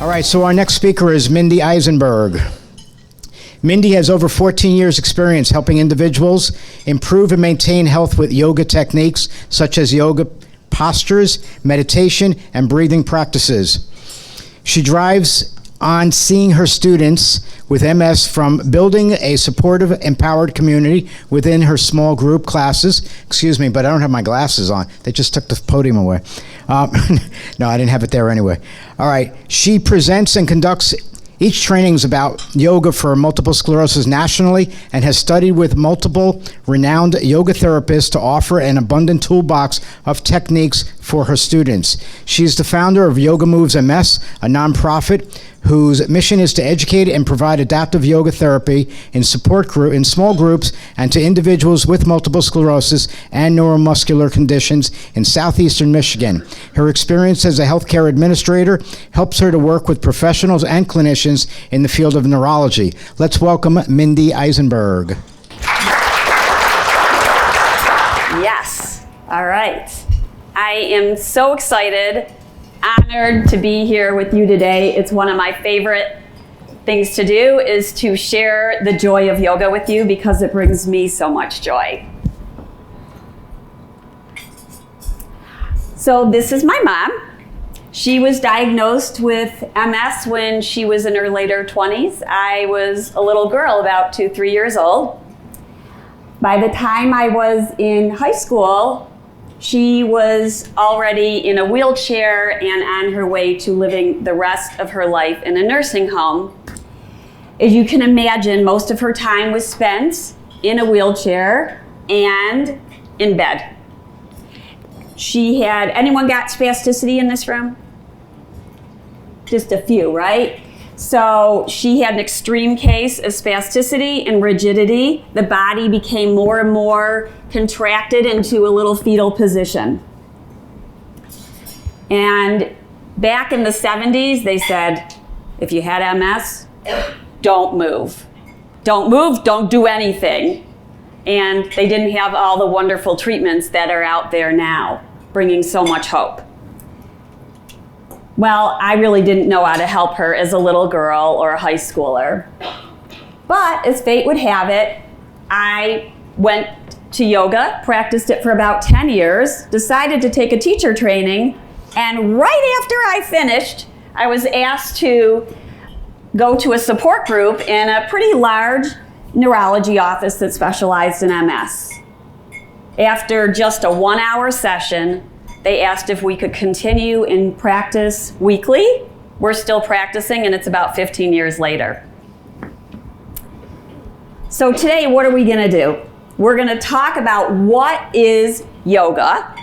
All right, so our next speaker is Mindy Eisenberg. Mindy has over 14 years experience helping individuals improve and maintain health with yoga techniques such as yoga postures, meditation, and breathing practices. She drives on seeing her students with MS from building a supportive, empowered community within her small group classes. Excuse me, but I don't have my glasses on. They just took the podium away. No, I didn't have it there anyway. All right, she presents and conducts each training is about yoga for multiple sclerosis nationally and has studied with multiple renowned yoga therapists to offer an abundant toolbox of techniques for her students. She is the founder of Yoga Moves MS, a nonprofit whose mission is to educate and provide adaptive yoga therapy in small groups and to individuals with multiple sclerosis and neuromuscular conditions in southeastern Michigan. Her experience as a healthcare administrator helps her to work with professionals and clinicians in the field of neurology. Let's welcome Mindy Eisenberg. Yes. All right. I am so excited, honored to be here with you today. It's one of my favorite things to do is to share the joy of yoga with you because it brings me so much joy. So this is my mom. She was diagnosed with MS when she was in her later 20s. I was a little girl, about 2-3 years old. By the time I was in high school, she was already in a wheelchair and on her way to living the rest of her life in a nursing home. As you can imagine, most of her time was spent in a wheelchair and in bed. Anyone got spasticity in this room? Just a few, right? So she had an extreme case of spasticity and rigidity. The body became more and more contracted into a little fetal position. And back in the 70s, they said, if you had MS, don't move. Don't move, don't do anything. And they didn't have all the wonderful treatments that are out there now, bringing so much hope. Well, I really didn't know how to help her as a little girl or a high schooler. But as fate would have it, I went to yoga, practiced it for about 10 years, decided to take a teacher training, and right after I finished, I was asked to go to a support group in a pretty large neurology office that specialized in MS. After just a 1-hour session, they asked if we could continue in practice weekly. We're still practicing, and it's about 15 years later. So today, what are we going to do? We're going to talk about what is yoga.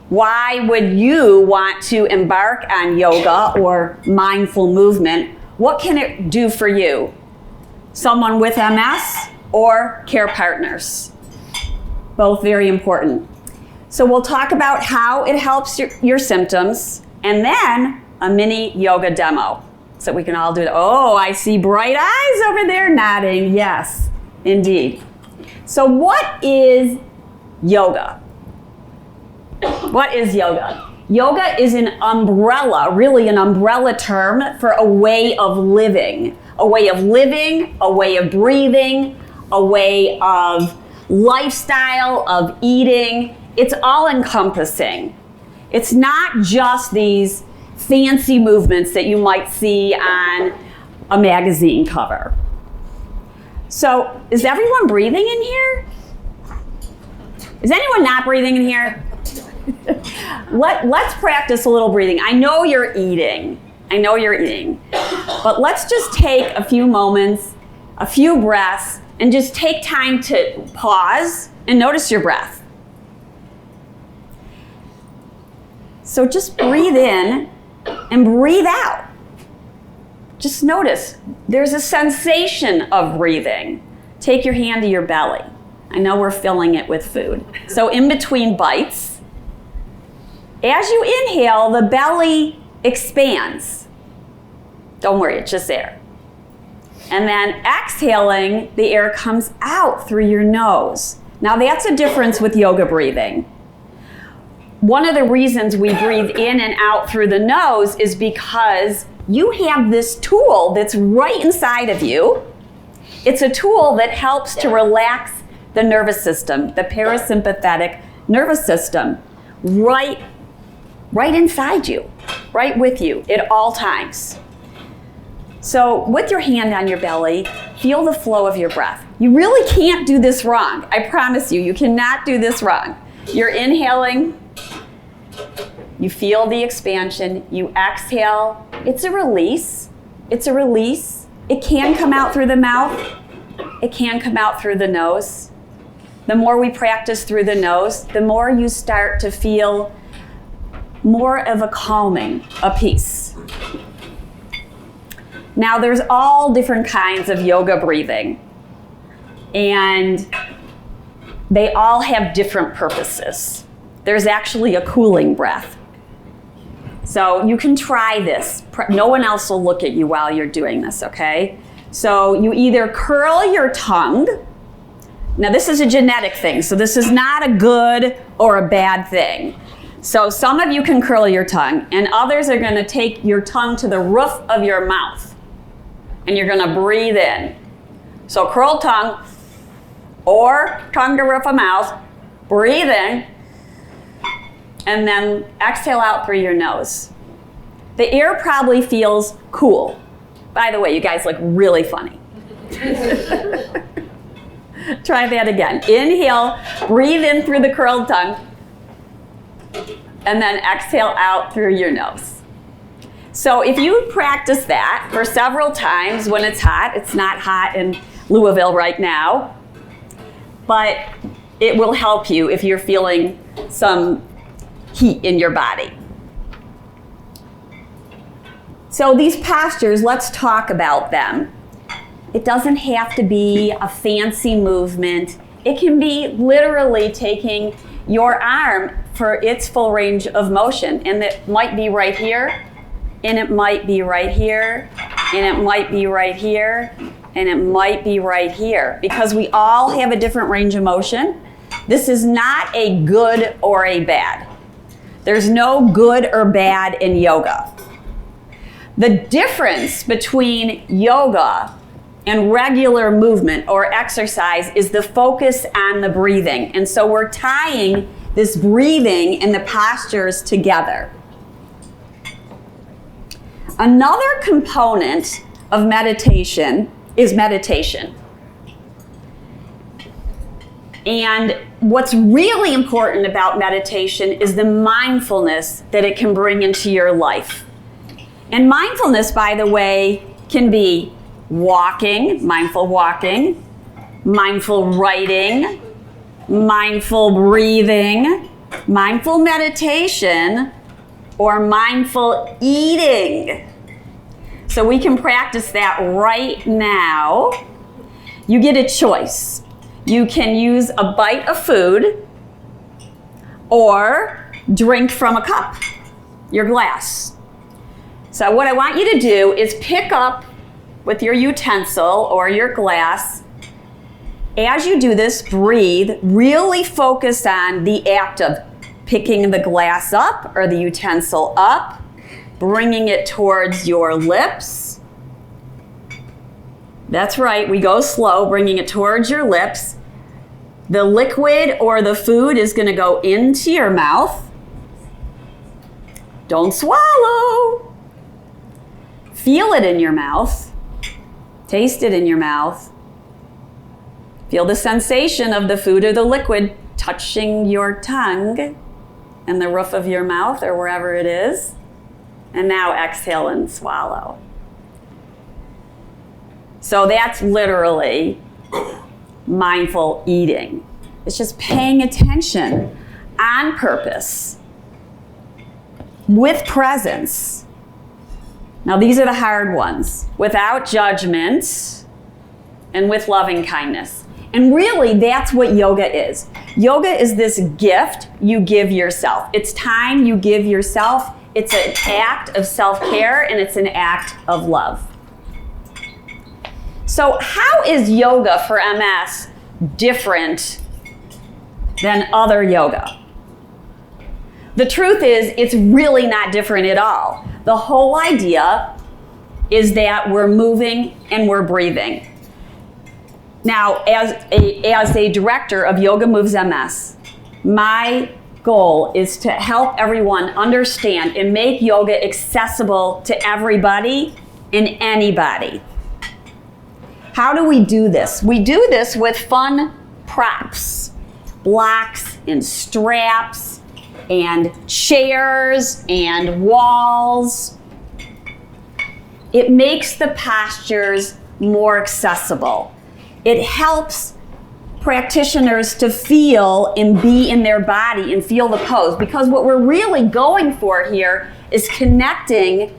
Why would you want to embark on yoga or mindful movement? What can it do for you? Someone with MS or care partners? Both very important. So we'll talk about how it helps your symptoms, and then a mini yoga demo. So we can all do that. Oh, I see bright eyes over there nodding. Yes, indeed. So what is yoga? What is yoga? Yoga is an umbrella, really an umbrella term for a way of living. A way of living, a way of breathing, a way of lifestyle, of eating. It's all encompassing. It's not just these fancy movements that you might see on a magazine cover. So, is everyone breathing in here? Is anyone not breathing in here? Let's practice a little breathing. I know you're eating. But let's just take a few moments, a few breaths, and just take time to pause and notice your breath. So just breathe in and breathe out. Just notice there's a sensation of breathing. Take your hand to your belly. I know we're filling it with food. So in between bites, as you inhale, the belly expands. Don't worry, it's just air. And then exhaling, the air comes out through your nose. Now that's a difference with yoga breathing. One of the reasons we breathe in and out through the nose is because you have this tool that's right inside of you. It's a tool that helps to relax the nervous system, the parasympathetic nervous system, right inside you, right with you at all times. So with your hand on your belly, feel the flow of your breath. You really can't do this wrong. I promise you, you cannot do this wrong. You're inhaling, you feel the expansion, you exhale. It's a release. It's a release. It can come out through the mouth. It can come out through the nose. The more we practice through the nose, the more you start to feel more of a calming, a peace. Now, there's all different kinds of yoga breathing, and they all have different purposes. There's actually a cooling breath. So you can try this. No one else will look at you while you're doing this, okay? So you either curl your tongue. Now, this is a genetic thing, so this is not a good or a bad thing. So some of you can curl your tongue, and others are going to take your tongue to the roof of your mouth. And you're going to breathe in. So curl tongue or tongue to roof of mouth, breathe in, and then exhale out through your nose. The air probably feels cool. By the way, you guys look really funny. Try that again. Inhale, breathe in through the curled tongue, and then exhale out through your nose. So if you practice that for several times when it's hot, it's not hot in Louisville right now, but it will help you if you're feeling some heat in your body. So these postures, let's talk about them. It doesn't have to be a fancy movement. It can be literally taking your arm for its full range of motion, and it might be right here, and it might be right here, and it might be right here, and it might be right here, because we all have a different range of motion. This is not a good or a bad. There's no good or bad in yoga. The difference between yoga and regular movement or exercise is the focus on the breathing. And so we're tying this breathing and the postures together. Another component of meditation is meditation. And what's really important about meditation is the mindfulness that it can bring into your life. And mindfulness, by the way, can be walking, mindful writing, mindful breathing, mindful meditation, or mindful eating. So we can practice that right now. You get a choice. You can use a bite of food or drink from a cup, your glass. So what I want you to do is pick up with your utensil or your glass. As you do this, breathe. Really focus on the act of picking the glass up or the utensil up, bringing it towards your lips. That's right, we go slow, bringing it towards your lips. The liquid or the food is going to go into your mouth. Don't swallow. Feel it in your mouth. Taste it in your mouth. Feel the sensation of the food or the liquid touching your tongue and the roof of your mouth or wherever it is. And now exhale and swallow. So that's literally mindful eating. It's just paying attention on purpose with presence. Now these are the hard ones. Without judgment and with loving kindness. And really that's what yoga is. Yoga is this gift you give yourself. It's time you give yourself. It's an act of self-care and it's an act of love. So how is yoga for MS different than other yoga? The truth is, it's really not different at all. The whole idea is that we're moving and we're breathing. Now, as a director of Yoga Moves MS, my goal is to help everyone understand and make yoga accessible to everybody and anybody. How do we do this? We do this with fun props, blocks and straps and chairs and walls. It makes the postures more accessible. It helps practitioners to feel and be in their body and feel the pose, because what we're really going for here is connecting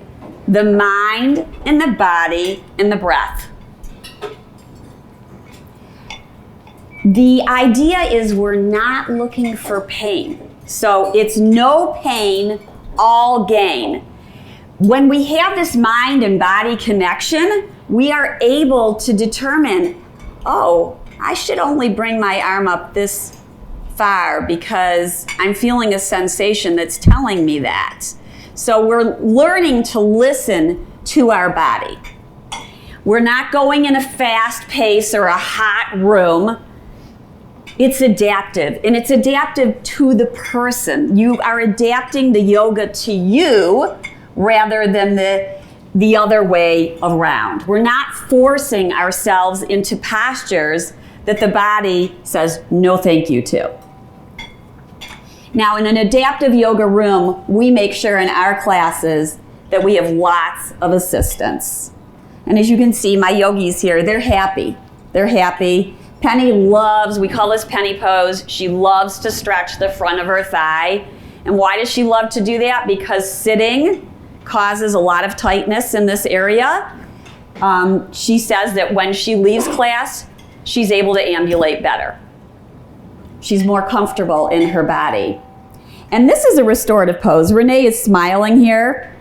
the mind and the body and the breath. The idea is we're not looking for pain. So it's no pain, all gain. When we have this mind and body connection, we are able to determine, oh, I should only bring my arm up this far because I'm feeling a sensation that's telling me that. So we're learning to listen to our body. We're not going in a fast pace or a hot room. It's adaptive, and it's adaptive to the person. You are adapting the yoga to you rather than the other way around. We're not forcing ourselves into postures that the body says no thank you to. Now, in an adaptive yoga room, we make sure in our classes that we have lots of assistance. And as you can see, my yogis here, they're happy. They're happy. Penny loves, we call this Penny pose, she loves to stretch the front of her thigh. And why does she love to do that? Because sitting causes a lot of tightness in this area. She says that when she leaves class, she's able to ambulate better. She's more comfortable in her body. And this is a restorative pose. Renee is smiling here.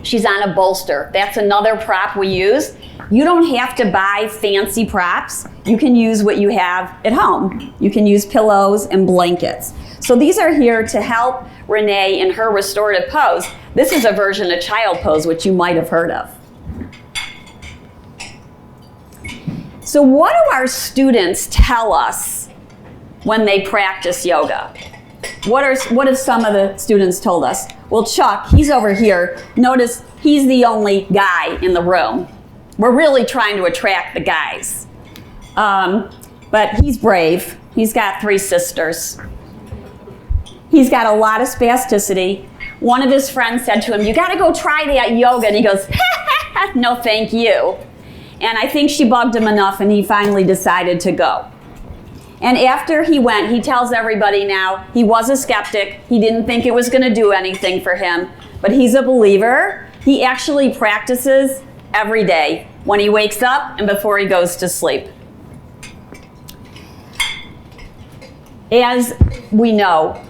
She's on a bolster. That's another prop we use. You don't have to buy fancy props. You can use what you have at home. You can use pillows and blankets. So these are here to help Renee in her restorative pose. This is a version of child pose, which you might have heard of. So what do our students tell us when they practice yoga? What have some of the students told us? Well, Chuck, he's over here. Notice he's the only guy in the room. We're really trying to attract the guys. But he's brave. He's got 3 sisters. He's got a lot of spasticity. One of his friends said to him, "You gotta go try that yoga." And he goes, "No, thank you." And I think she bugged him enough and he finally decided to go. And after he went, he tells everybody now he was a skeptic. He didn't think it was gonna do anything for him, but he's a believer. He actually practices every day when he wakes up and before he goes to sleep. As we know,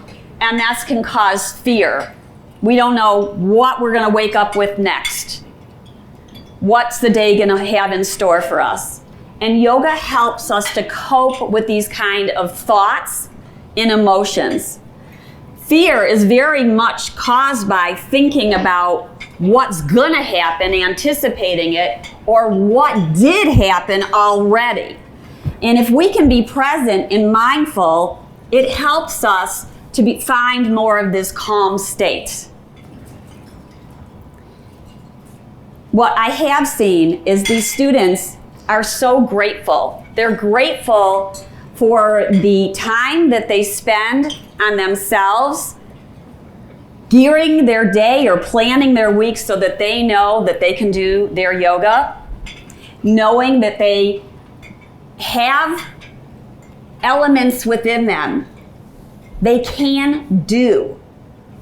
MS can cause fear. We don't know what we're gonna wake up with next. What's the day gonna have in store for us? And yoga helps us to cope with these kind of thoughts and emotions. Fear is very much caused by thinking about what's gonna happen, anticipating it, or what did happen already. And if we can be present and mindful, it helps us to find more of this calm state. What I have seen is these students are so grateful. They're grateful for the time that they spend on themselves, gearing their day or planning their week so that they know that they can do their yoga, knowing that they have elements within them they can do.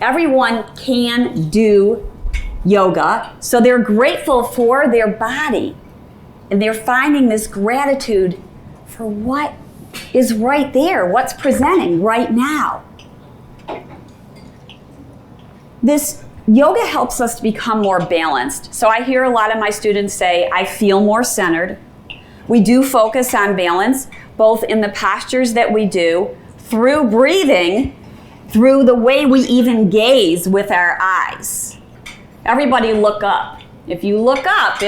Everyone can do yoga, so they're grateful for their body. And they're finding this gratitude for what is right there, what's presenting right now. This yoga helps us to become more balanced. So I hear a lot of my students say, I feel more centered. We do focus on balance, both in the postures that we do, through breathing, through the way we even gaze with our eyes. Everybody look up. If you look up,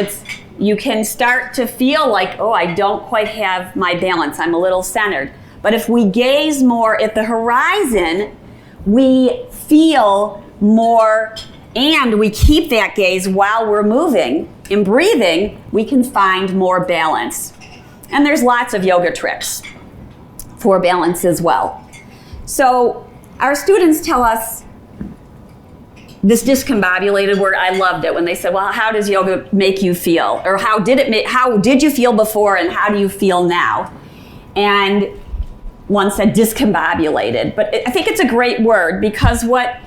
you can start to feel like, oh, I don't quite have my balance. I'm a little centered. But if we gaze more at the horizon, we feel more, and we keep that gaze while we're moving and breathing, we can find more balance. And there's lots of yoga tricks for balance as well. So our students tell us this discombobulated word. I loved it when they said, well, how does yoga make you feel? Or how did you feel before and how do you feel now? And one said discombobulated. But I think it's a great word because what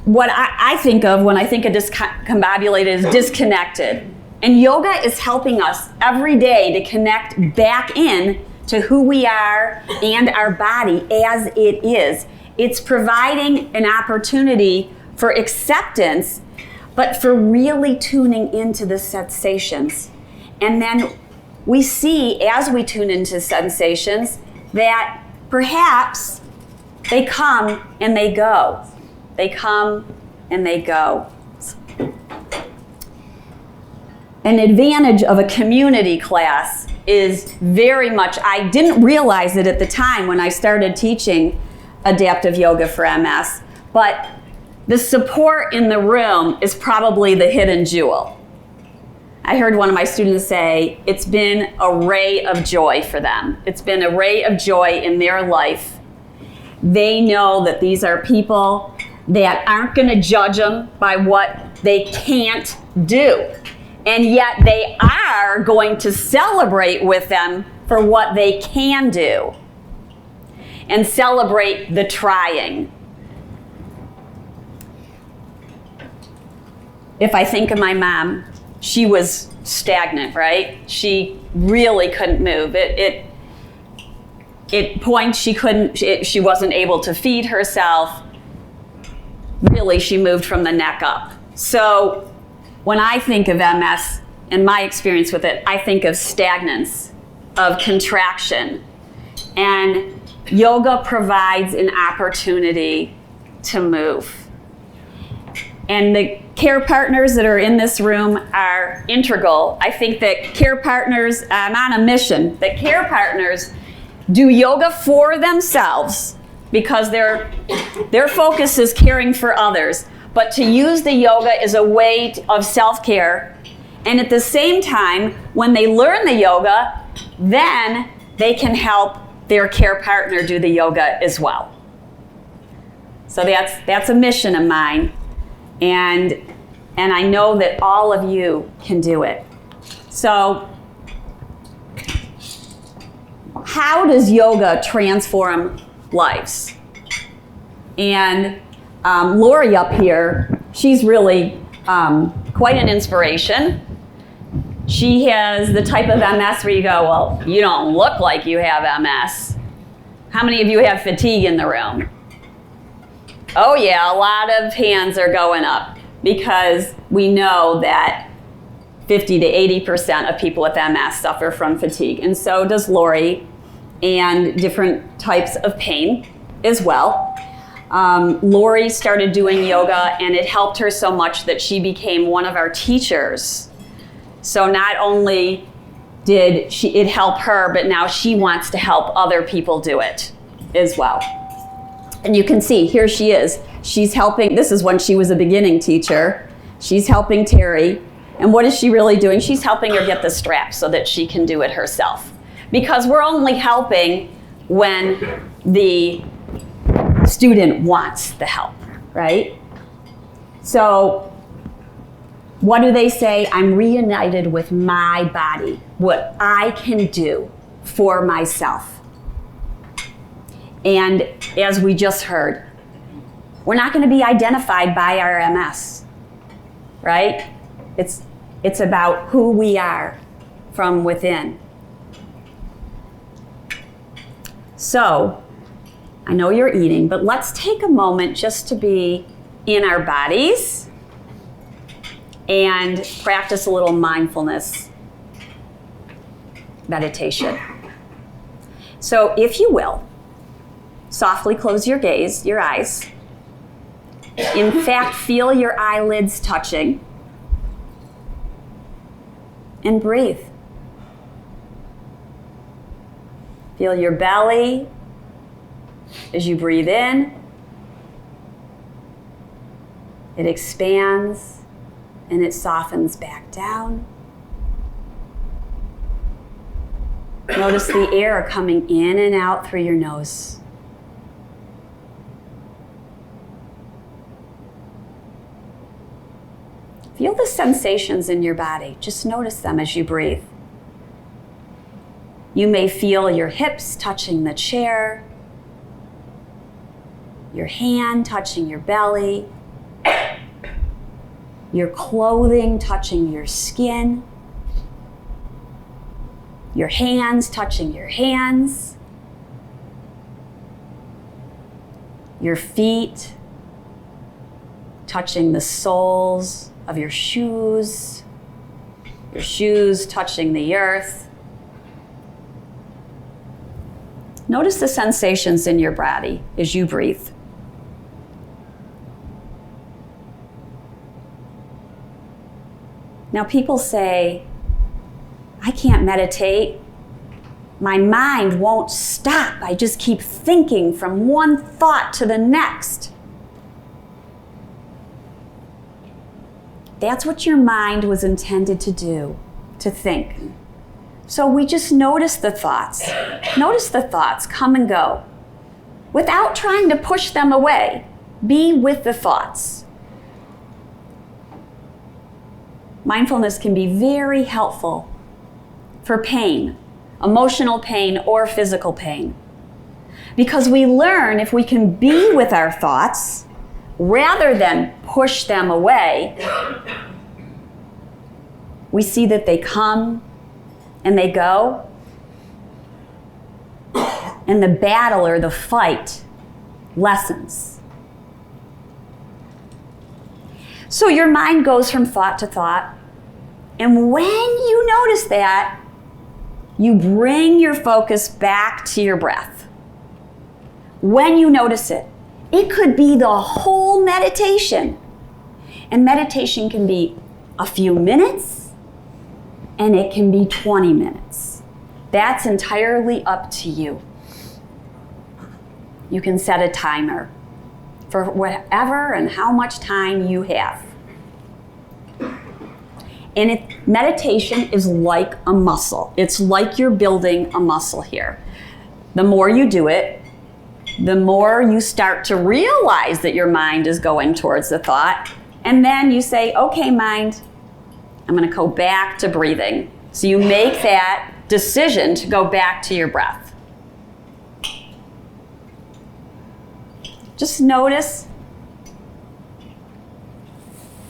I think of when I think of discombobulated is disconnected. And yoga is helping us every day to connect back in to who we are and our body as it is. It's providing an opportunity for acceptance, but for really tuning into the sensations. And then we see, as we tune into sensations, that perhaps they come and they go. They come and they go. An advantage of a community class is very much, I didn't realize it at the time when I started teaching adaptive yoga for MS, but the support in the room is probably the hidden jewel. I heard one of my students say, it's been a ray of joy for them. It's been a ray of joy in their life. They know that these are people that aren't going to judge them by what they can't do. And yet they are going to celebrate with them for what they can do and celebrate the trying. If I think of my mom, she was stagnant, right? She really couldn't move. At points she wasn't able to feed herself. Really, she moved from the neck up. So when I think of MS and my experience with it, I think of stagnance, of contraction. And yoga provides an opportunity to move. And the care partners that are in this room are integral. I think that care partners, I'm on a mission, that care partners do yoga for themselves because their focus is caring for others, but to use the yoga as a way of self-care. And at the same time, when they learn the yoga, then they can help their care partner do the yoga as well. So that's a mission of mine. And I know that all of you can do it. So how does yoga transform lives? And Lori up here, she's really quite an inspiration. She has the type of MS where you go, well, you don't look like you have MS. How many of you have fatigue in the room? Oh yeah, a lot of hands are going up because we know that 50 to 80% of people with MS suffer from fatigue. And so does Lori, and different types of pain as well. Lori started doing yoga and it helped her so much that she became one of our teachers. So not only did it help her, but now she wants to help other people do it as well. And you can see, here she is. She's helping, this is when she was a beginning teacher. She's helping Terry. And what is she really doing? She's helping her get the strap so that she can do it herself. Because we're only helping when the student wants the help, right? So what do they say? I'm reunited with my body, what I can do for myself. And as we just heard, we're not going to be identified by our MS, right? It's about who we are from within. So, I know you're eating, but let's take a moment just to be in our bodies and practice a little mindfulness meditation. So, if you will, softly close your gaze, your eyes. In fact, feel your eyelids touching. and breathe. Feel your belly as you breathe in. It expands and it softens back down. Notice the air coming in and out through your nose. Feel the sensations in your body. Just notice them as you breathe. You may feel your hips touching the chair, your hand touching your belly, your clothing touching your skin, your hands touching your hands, your feet touching the soles of your shoes touching the earth. Notice the sensations in your body as you breathe. Now, people say, I can't meditate. My mind won't stop. I just keep thinking from one thought to the next. That's what your mind was intended to do, to think. So we just notice the thoughts. Notice the thoughts come and go without trying to push them away. Be with the thoughts. Mindfulness can be very helpful for pain, emotional pain or physical pain. Because we learn if we can be with our thoughts rather than push them away, we see that they come and they go, and the battle or the fight lessens. So your mind goes from thought to thought, and when you notice that, you bring your focus back to your breath. When you notice it, it could be the whole meditation. And meditation can be a few minutes, and it can be 20 minutes. That's entirely up to you. You can set a timer for whatever and how much time you have. And meditation is like a muscle. It's like you're building a muscle here. The more you do it, the more you start to realize that your mind is going towards the thought. And then you say, okay, mind, I'm going to go back to breathing. So you make that decision to go back to your breath. Just notice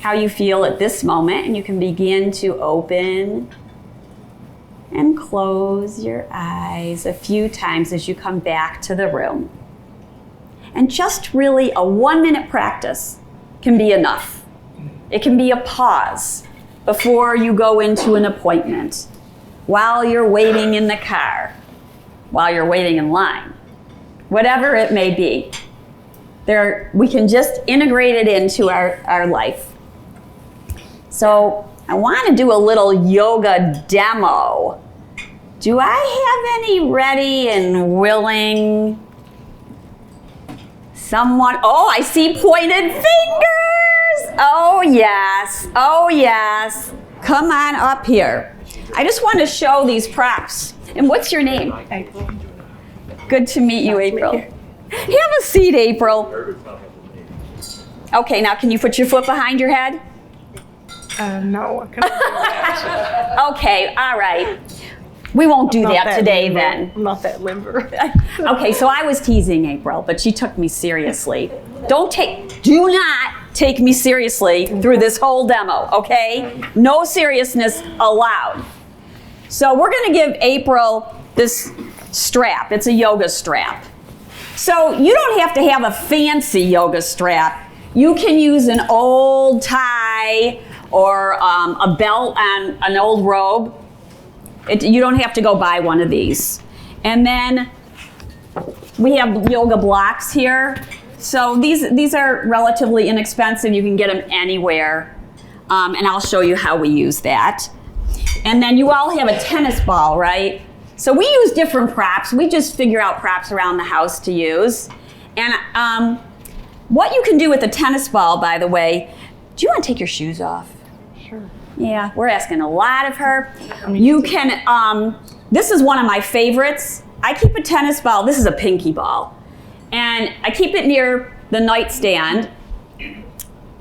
how you feel at this moment, and you can begin to open and close your eyes a few times as you come back to the room. And just really a 1-minute practice can be enough. It can be a pause before you go into an appointment, while you're waiting in the car, while you're waiting in line, whatever it may be. We can just integrate it into our life. So I want to do a little yoga demo. Do I have any ready and willing? Someone, oh, I see pointed fingers. Oh yes, oh yes. Come on up here. I just want to show these props. And what's your name? April. Good to meet you, April. Have a seat, April. Okay, now can you put your foot behind your head? No, I couldn't do that. Okay, all right. We won't do that today limber. then. I'm not that limber. Okay, so I was teasing April, but she took me seriously. Do not take me seriously through this whole demo, okay? No seriousness allowed. So we're gonna give April this strap. It's a yoga strap. So you don't have to have a fancy yoga strap. You can use an old tie or a belt on an old robe. You don't have to go buy one of these. And then we have yoga blocks here. So these are relatively inexpensive. You can get them anywhere. And I'll show you how we use that. And then you all have a tennis ball, right? So we use different props. We just figure out props around the house to use. And what you can do with a tennis ball, by the way, do you want to take your shoes off? Sure. Yeah, we're asking a lot of her. You can, this is one of my favorites. I keep a tennis ball, this is a pinky ball, and I keep it near the nightstand.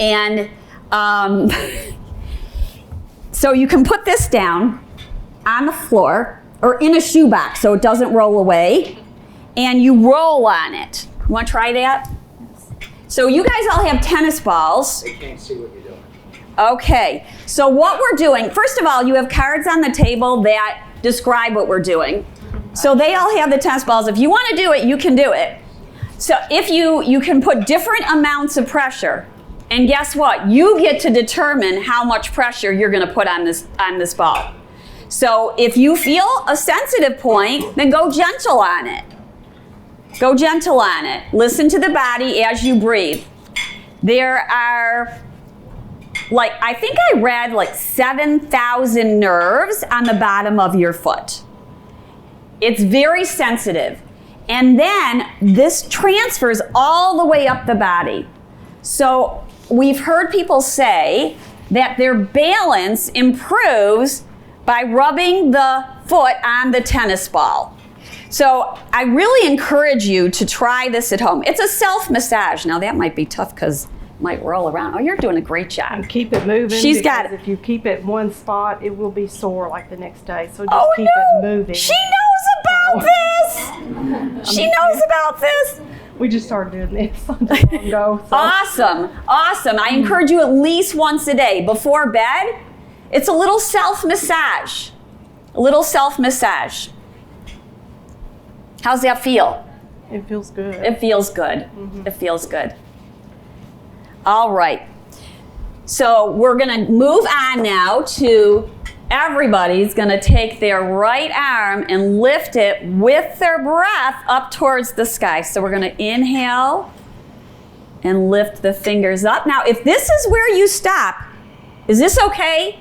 And so you can put this down on the floor or in a shoebox so it doesn't roll away, and you roll on it. You want to try that? So you guys all have tennis balls. They can't see what you're doing. Okay, so what we're doing, first of all, you have cards on the table that describe what we're doing. So they all have the tennis balls. If you want to do it, you can do it. So if you can put different amounts of pressure, and guess what? You get to determine how much pressure you're going to put on this ball. So if you feel a sensitive point, then go gentle on it. Go gentle on it. Listen to the body as you breathe. There are, I think I read 7,000 nerves on the bottom of your foot. It's very sensitive. And then this transfers all the way up the body. So we've heard people say that their balance improves by rubbing the foot on the tennis ball. So I really encourage you to try this at home. It's a self-massage. Now that might be tough because it might roll around. Oh, you're doing a great job. And keep it moving. She's got it. If you keep it in one spot, it will be sore the next day. So just keep it moving. She knows about this. She knows about this. We just started doing this not too long ago. So. Awesome. I encourage you at least once a day before bed. It's a little self-massage. How's that feel? It feels good. It feels good. Mm-hmm. It feels good. All right. So we're going to move on now to everybody's going to take their right arm and lift it with their breath up towards the sky. So we're going to inhale and lift the fingers up. Now, if this is where you stop, is this okay?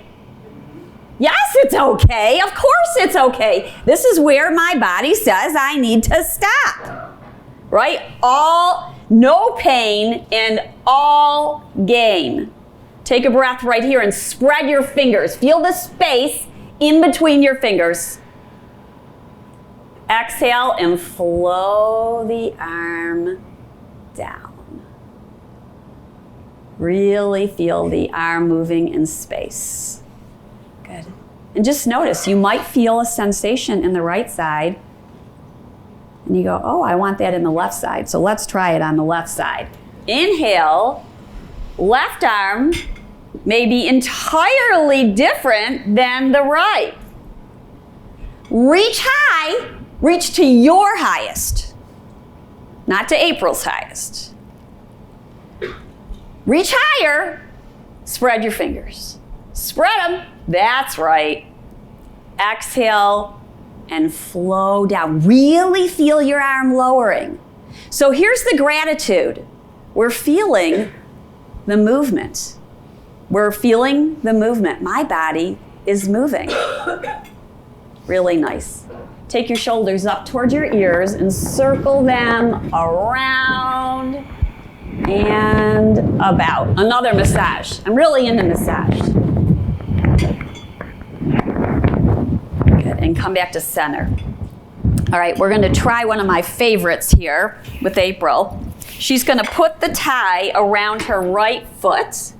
Yes, it's okay. Of course it's okay. This is where my body says I need to stop. Right? No pain and all gain. Take a breath right here and spread your fingers. Feel the space in between your fingers. Exhale and flow the arm down. Really feel the arm moving in space. Good. And just notice, you might feel a sensation in the right side. And you go, oh, I want that in the left side. So let's try it on the left side. Inhale, left arm may be entirely different than the right. Reach high, reach to your highest, not to April's highest. Reach higher, spread your fingers. Spread them, that's right. Exhale and flow down. Really feel your arm lowering. So here's the gratitude. We're feeling the movement. We're feeling the movement. My body is moving. Really nice. Take your shoulders up towards your ears and circle them around and about. Another massage. I'm really into massage. Good. And come back to center. All right, we're going to try one of my favorites here with April. She's going to put the tie around her right foot.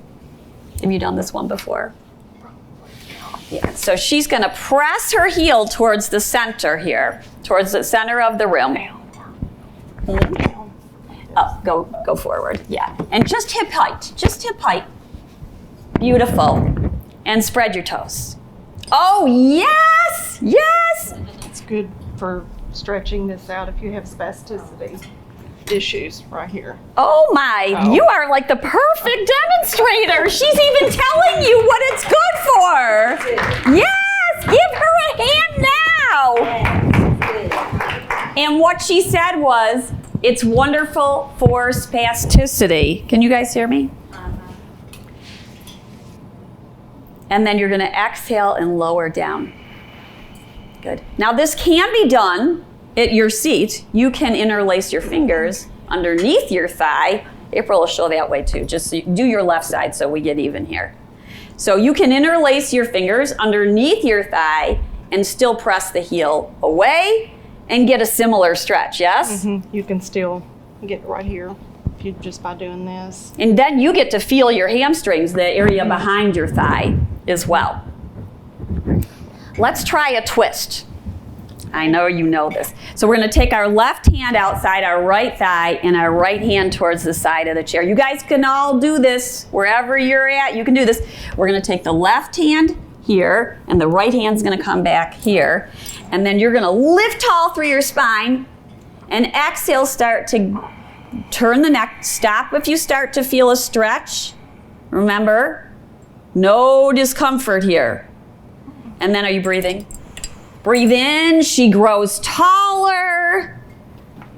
Have you done this one before? Yeah. So she's going to press her heel towards the center here, towards the center of the room. Up, go forward. Yeah. And just hip height. Beautiful. And spread your toes. Oh, yes. It's good for stretching this out if you have spasticity issues right here. Oh my, you are like the perfect demonstrator. She's even telling you what it's good for. Yes, give her a hand now. And what she said was, it's wonderful for spasticity. Can you guys hear me? And then you're going to exhale and lower down. Good. Now this can be done at your seat. You can interlace your fingers underneath your thigh. April will show that way too. Just so do your left side so we get even here. So you can interlace your fingers underneath your thigh and still press the heel away and get a similar stretch, yes? You can still get right here if you just by doing this. And then you get to feel your hamstrings, the area behind your thigh as well. Let's try a twist. I know you know this. So we're going to take our left hand outside our right thigh and our right hand towards the side of the chair. You guys can all do this wherever you're at. You can do this. We're going to take the left hand here and the right hand's going to come back here. And then you're going to lift tall through your spine and exhale, start to turn the neck. Stop if you start to feel a stretch. Remember, no discomfort here. And then are you breathing? Breathe in, she grows taller.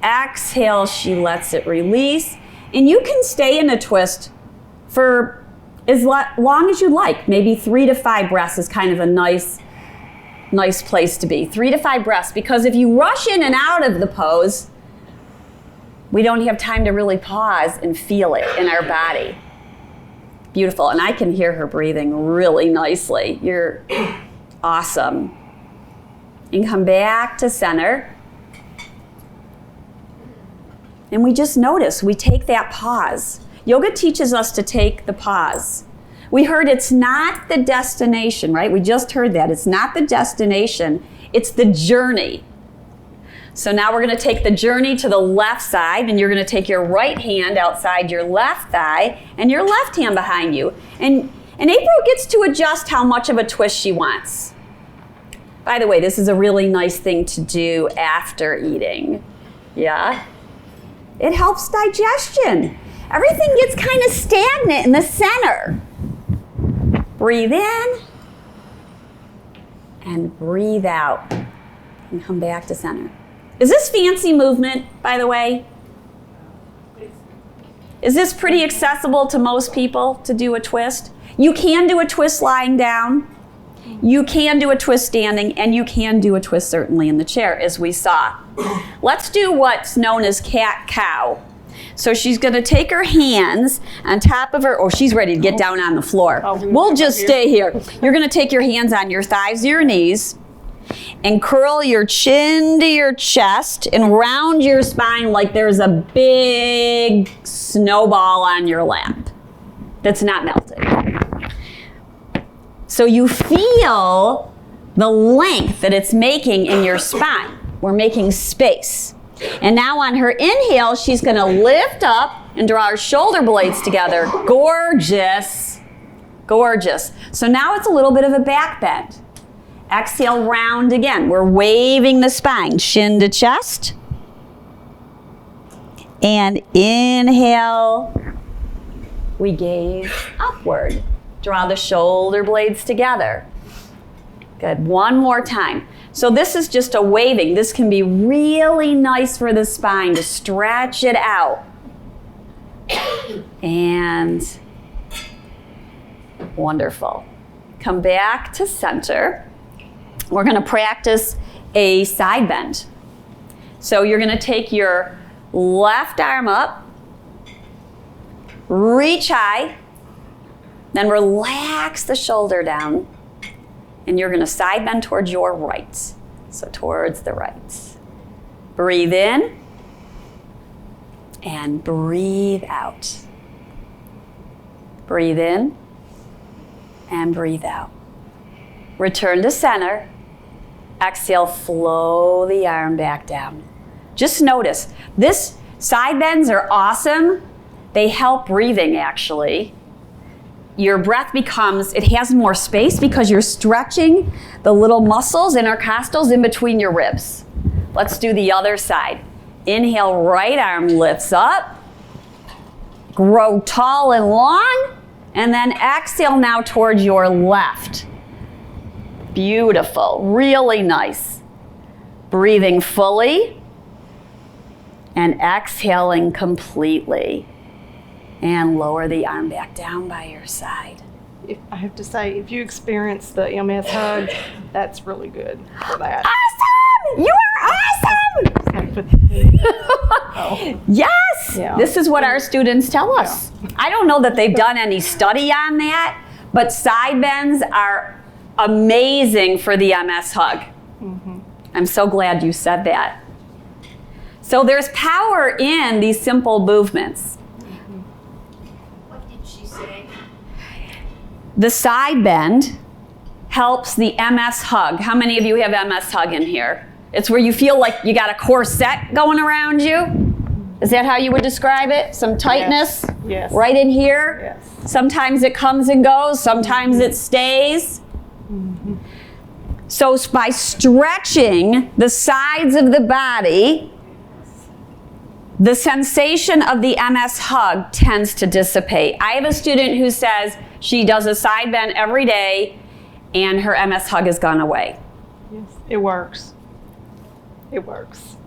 Exhale, she lets it release. And you can stay in a twist for as long as you like. Maybe 3 to 5 breaths is kind of a nice place to be. 3 to 5 breaths, because if you rush in and out of the pose, we don't have time to really pause and feel it in our body. Beautiful, and I can hear her breathing really nicely. You're awesome. And come back to center. And we just notice, we take that pause. Yoga teaches us to take the pause. We heard it's not the destination, right? We just heard that. It's not the destination, it's the journey. So now we're going to take the journey to the left side, and you're going to take your right hand outside your left thigh and your left hand behind you. And April gets to adjust how much of a twist she wants. By the way, this is a really nice thing to do after eating. Yeah? It helps digestion. Everything gets kind of stagnant in the center. Breathe in and breathe out and come back to center. Is this fancy movement, by the way? Is this pretty accessible to most people to do a twist? You can do a twist lying down. You can do a twist standing, and you can do a twist certainly in the chair, as we saw. Let's do what's known as cat-cow. So she's going to take her hands on top of her. Oh, she's ready to get down on the floor. We'll just stay here. You're going to take your hands on your thighs, your knees, and curl your chin to your chest and round your spine like there's a big snowball on your lap that's not melted. So you feel the length that it's making in your spine. We're making space. And now on her inhale, she's going to lift up and draw her shoulder blades together. Gorgeous. Gorgeous. So now it's a little bit of a back bend. Exhale, round again. We're waving the spine, chin to chest. And inhale, we gaze upward. Draw the shoulder blades together. Good. One more time. So this is just a waving. This can be really nice for the spine to stretch it out. And wonderful. Come back to center. We're going to practice a side bend. So you're going to take your left arm up, reach high, then relax the shoulder down, and you're going to side bend towards your right. So towards the right. Breathe in and breathe out. Breathe in and breathe out. Return to center. Exhale, flow the arm back down. Just notice, this side bends are awesome. They help breathing, actually. Your breath it has more space because you're stretching the little muscles, intercostals, in between your ribs. Let's do the other side. Inhale, right arm lifts up. Grow tall and long. And then exhale now towards your left. Beautiful, really nice. Breathing fully and exhaling completely. And lower the arm back down by your side. if I have to say, if you experience the MS hug, that's really good for that. Awesome! You are awesome! Yes! Yeah. This is what our students tell us. Yeah. I don't know that they've done any study on that, but side bends are amazing for the MS hug. Mm-hmm. I'm so glad you said that. So there's power in these simple movements. What did she say? The side bend helps the MS hug. How many of you have MS hug in here? It's where you feel like you got a corset going around you. Is that how you would describe it? Some tightness? Yes. Right in here? Yes. Sometimes it comes and goes, sometimes it stays. Mm-hmm. So by stretching the sides of the body, the sensation of the MS hug tends to dissipate. I have a student who says she does a side bend every day and her MS hug has gone away. Yes, it works. It works.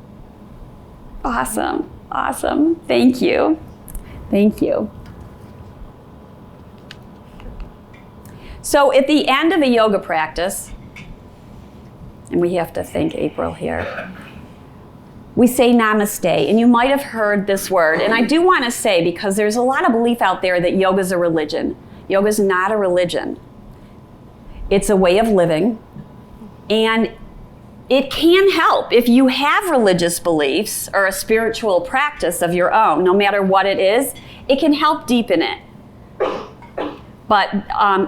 Awesome, awesome. Thank you. Thank you. So at the end of a yoga practice, and we have to thank April here, we say namaste, and you might have heard this word, and I do want to say, because there's a lot of belief out there that yoga is a religion. Yoga is not a religion. It's a way of living, and it can help if you have religious beliefs or a spiritual practice of your own, no matter what it is, it can help deepen it. But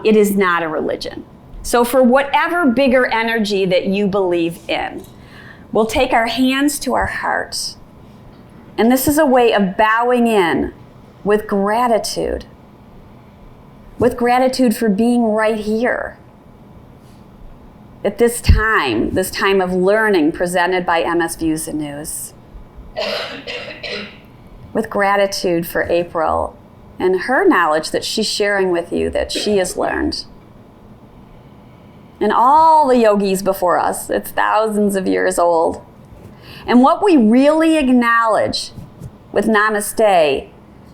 it is not a religion. So for whatever bigger energy that you believe in, we'll take our hands to our heart. And this is a way of bowing in with gratitude for being right here at this time of learning presented by MS Views and News. With gratitude for April and her knowledge that she's sharing with you that she has learned. And all the yogis before us, it's thousands of years old. And what we really acknowledge with namaste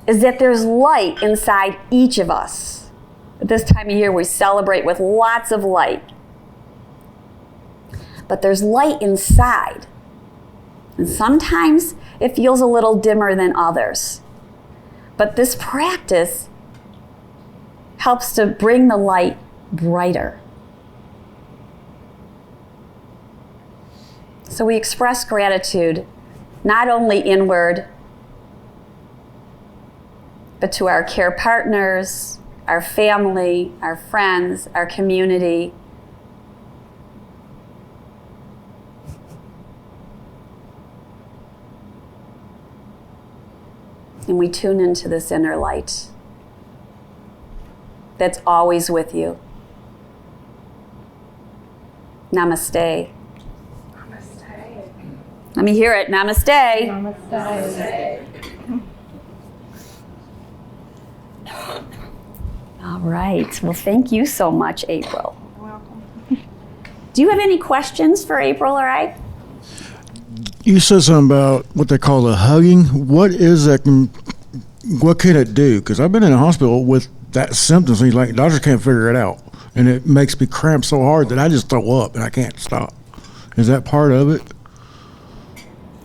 is that there's light inside each of us. At this time of year, we celebrate with lots of light. But there's light inside. And sometimes it feels a little dimmer than others. But this practice helps to bring the light brighter. So we express gratitude not only inward, but to our care partners, our family, our friends, our community. And we tune into this inner light that's always with you. Namaste. Namaste. Let me hear it. Namaste. Namaste. All right. Well, thank you so much, April. You're welcome. Do you have any questions for April or I? You said something about what they call the hugging. What is that? What can it do? Because I've been in a hospital with that symptoms, and like doctors can't figure it out, and it makes me cramp so hard that I just throw up and I can't stop. Is that part of it?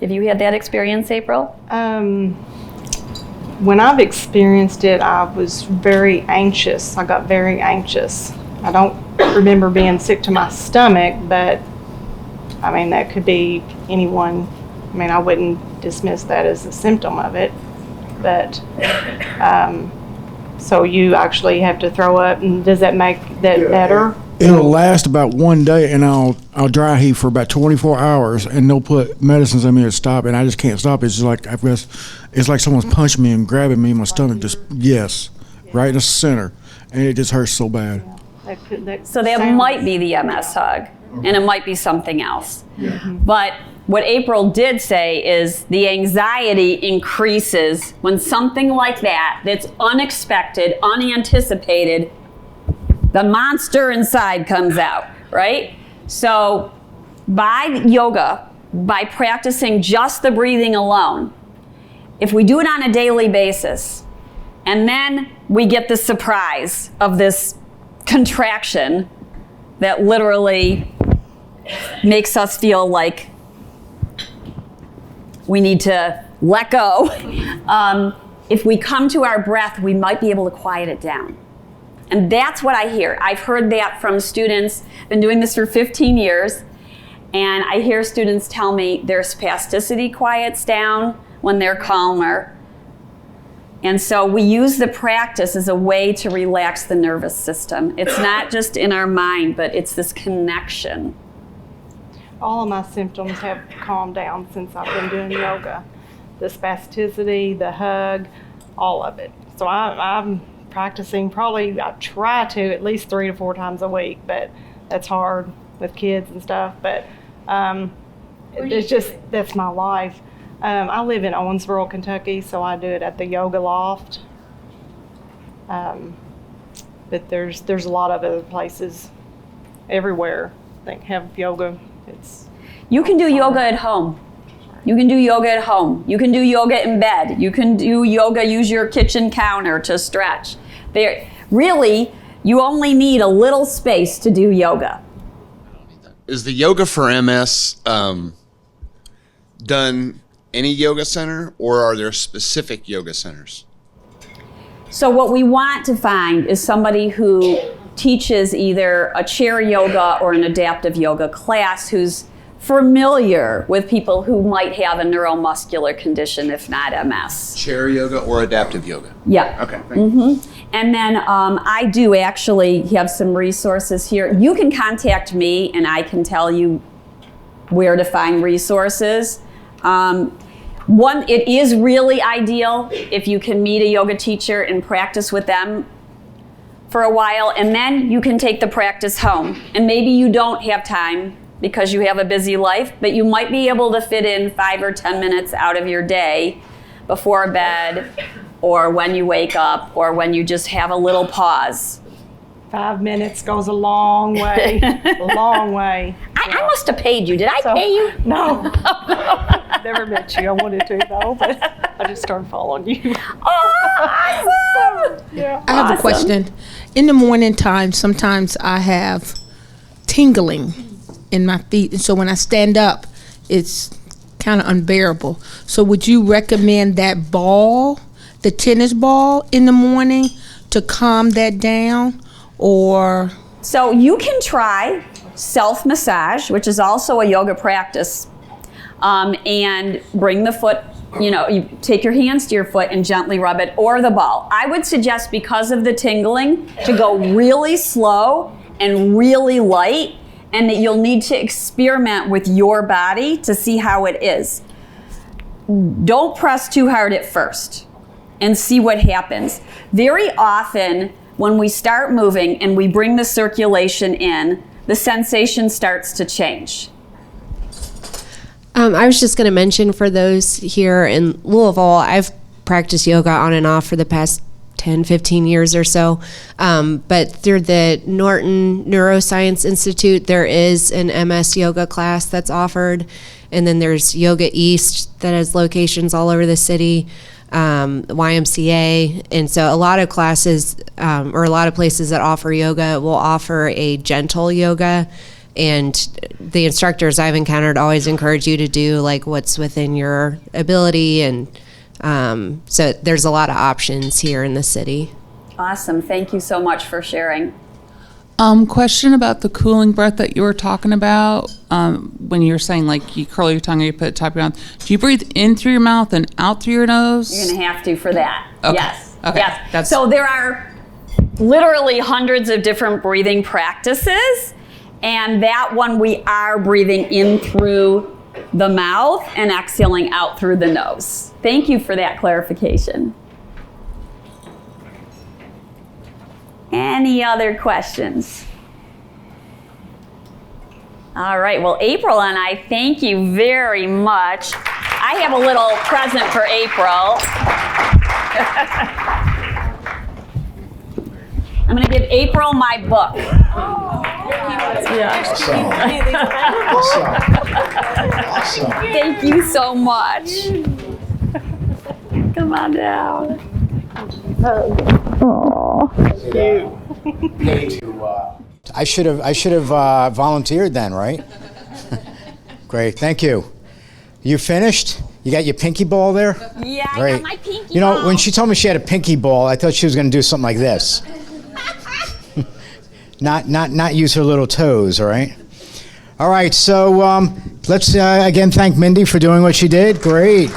Have you had that experience, April? When I've experienced it, I was very anxious. I got very anxious. I don't remember being sick to my stomach, but I mean, that could be anyone. I mean, I wouldn't dismiss that as a symptom of it, but so you actually have to throw up, and does that make that better? It'll last about one day, and I'll dry heave for about 24 hours, and they'll put medicines in me to stop, and I just can't stop. It's just like it's like someone's punching me and grabbing me in my stomach. Just right in the center, and it just hurts so bad. So that might be the MS hug, and it might be something else. But what April did say is the anxiety increases when something like that's unexpected, unanticipated, the monster inside comes out, right? So by yoga, by practicing just the breathing alone, if we do it on a daily basis, and then we get the surprise of this contraction that literally makes us feel like we need to let go. If we come to our breath, we might be able to quiet it down. And that's what I hear. I've heard that from students. Been doing this for 15 years. And I hear students tell me their spasticity quiets down when they're calmer. And so we use the practice as a way to relax the nervous system. It's not just in our mind, but it's this connection. All of my symptoms have calmed down since I've been doing yoga. The spasticity, the hug, all of it. So I'm practicing probably, I try to at least 3 to 4 times a week, but that's hard with kids and stuff. But it's just, that's my life. I live in Owensboro, Kentucky, so I do it at the Yoga Loft. But there's a lot of other places everywhere that have yoga. You can do yoga at home. You can do yoga at home. You can do yoga in bed. You can do yoga, use your kitchen counter to stretch. Really, you only need a little space to do yoga. Is the yoga for MS done any yoga center, or are there specific yoga centers? So what we want to find is somebody who teaches either a chair yoga or an adaptive yoga class who's familiar with people who might have a neuromuscular condition, if not MS. Chair yoga or adaptive yoga? Yeah. Okay, thank you. And then I do actually have some resources here. You can contact me and I can tell you where to find resources. It is really ideal if you can meet a yoga teacher and practice with them for a while, and then you can take the practice home. And maybe you don't have time because you have a busy life, but you might be able to fit in 5 or 10 minutes out of your day before bed, or when you wake up, or when you just have a little pause. 5 minutes goes a long way, a long way. I must have paid you. Did I pay you? No. Never met you. I wanted to, though, but I just started following you. Oh, awesome! Yeah. I have a question. In the morning time, sometimes I have tingling in my feet, and so when I stand up, it's kind of unbearable. So would you recommend that ball, the tennis ball, in the morning to calm that down, or? So you can try self-massage, which is also a yoga practice, and bring the foot, you take your hands to your foot and gently rub it, or the ball. I would suggest, because of the tingling, to go really slow and really light, and that you'll need to experiment with your body to see how it is. Don't press too hard at first and see what happens. Very often, when we start moving and we bring the circulation in, the sensation starts to change. I was just going to mention, for those here in Louisville, I've practiced yoga on and off for the past 10, 15 years or so. But through the Norton Neuroscience Institute, there is an MS yoga class that's offered. And then there's Yoga East that has locations all over the city, YMCA. And so a lot of classes, or a lot of places that offer yoga will offer a gentle yoga. And the instructors I've encountered always encourage you to do like what's within your ability. And so there's a lot of options here in the city. Awesome. Thank you so much for sharing. Question about the cooling breath that you were talking about. When you were saying like you curl your tongue or you put it top of your mouth, do you breathe in through your mouth and out through your nose? You're going to have to for that. Okay. Yes. Okay. Yes. So there are literally hundreds of different breathing practices. And that one, we are breathing in through the mouth and exhaling out through the nose. Thank you for that clarification. Any other questions? All right, well, April and I thank you very much. I have a little present for April. I'm going to give April my book. Yeah. Awesome. Thank you so much. Come on down. Oh. I should have volunteered then, right? Great, thank you. You finished? You got your pinky ball there? Yeah, I Great. got my pinky You know, ball. when she told me she had a pinky ball, I thought she was going to do something like this. not use her little toes, all right? All right, so let's again thank Mindy for doing what she did. Great.